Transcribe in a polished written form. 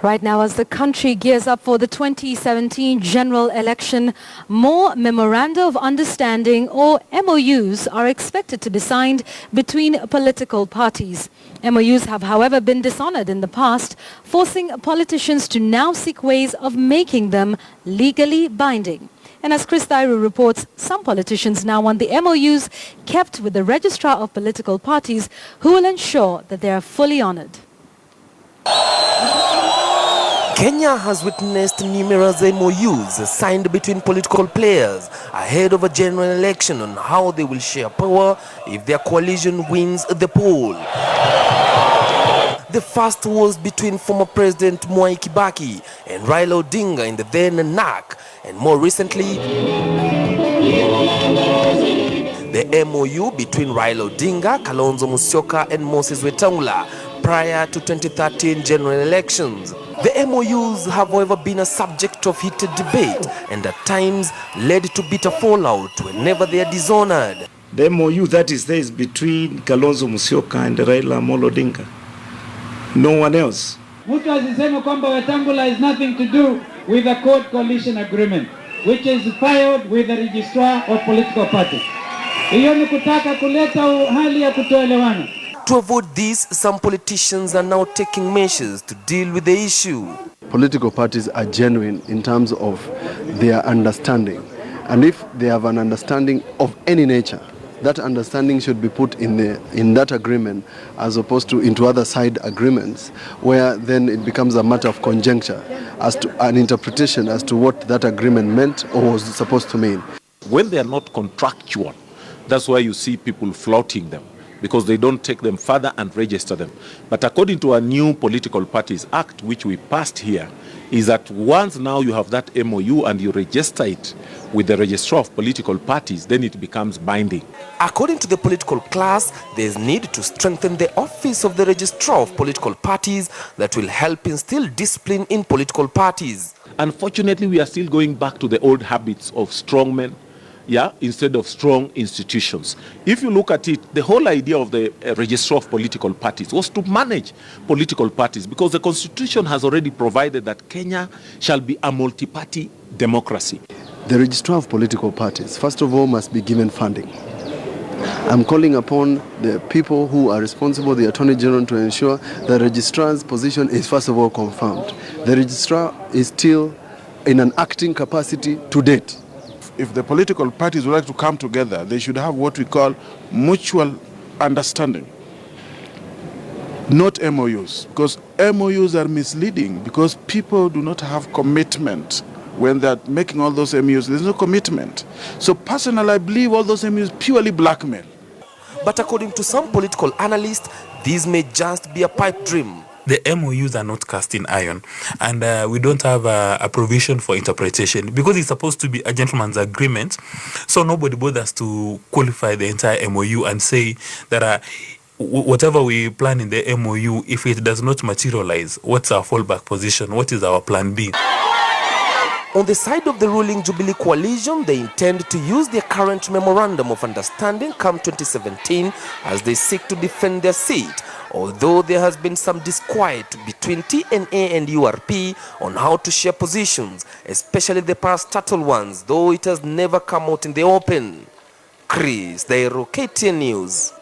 Right now, as the country gears up for the 2017 general election, more Memoranda of Understanding or MOUs are expected to be signed between political parties. MOUs have, however, been dishonored in the past, forcing politicians to now seek ways of making them legally binding. And as Chris Thairu reports, some politicians now want the MOUs kept with the registrar of political parties, who will ensure that they are fully honored. Kenya has witnessed numerous MOUs signed between political players ahead of a general election on how they will share power if their coalition wins the poll. The first was between former President Mwai Kibaki and Raila Odinga in the then NAC, and more recently, the MOU between Raila Odinga, Kalonzo Musyoka and Moses Wetangula prior to 2013 general elections. The MOUs have, however, been a subject of heated debate and at times led to bitter fallout whenever they are dishonored. The MOU that is there is between Kalonzo Musyoka and Raila Odinga. No one else. Mtu asiseme kwamba Wetangula is nothing to do with the court coalition agreement, which is filed with the registrar of political parties. Hiyo ni kutaka kuleta hali ya kutoelewana. To avoid this, some politicians are now taking measures to deal with the issue. Political parties are genuine in terms of their understanding. And if they have an understanding of any nature, that understanding should be put in that agreement as opposed to into other side agreements, where then it becomes a matter of conjecture as to an interpretation as to what that agreement meant or was supposed to mean. When they are not contractual, that's why you see people flouting them, because they don't take them further and register them. But according to a new Political Parties Act, which we passed here, is that once now you have that MOU and you register it with the registrar of political parties, then it becomes binding. According to the political class, there is need to strengthen the office of the registrar of political parties that will help instill discipline in political parties. Unfortunately, we are still going back to the old habits of strongmen, instead of strong institutions. If you look at it, the whole idea of the registrar of political parties was to manage political parties, because the constitution has already provided that Kenya shall be a multi-party democracy. The registrar of political parties, first of all, must be given funding. I'm calling upon the people who are responsible, the Attorney General, to ensure the registrar's position is first of all confirmed. The registrar is still in an acting capacity to date. If the political parties would like to come together, they should have what we call mutual understanding, not MOUs, because MOUs are misleading, because people do not have commitment. When they're making all those MOUs, there's no commitment. So personally, I believe all those MOUs purely blackmail. But according to some political analysts, these may just be a pipe dream. The MOUs are not cast in iron, and we don't have a provision for interpretation, because it's supposed to be a gentleman's agreement. So nobody bothers to qualify the entire MOU and say that whatever we plan in the MOU, if it does not materialize, what's our fallback position? What is our plan B? On the side of the ruling Jubilee coalition, they intend to use their current Memorandum of Understanding come 2017 as they seek to defend their seat, although there has been some disquiet between TNA and URP on how to share positions, especially the parastatal ones, though it has never come out in the open. Chris Thairu, KTN News.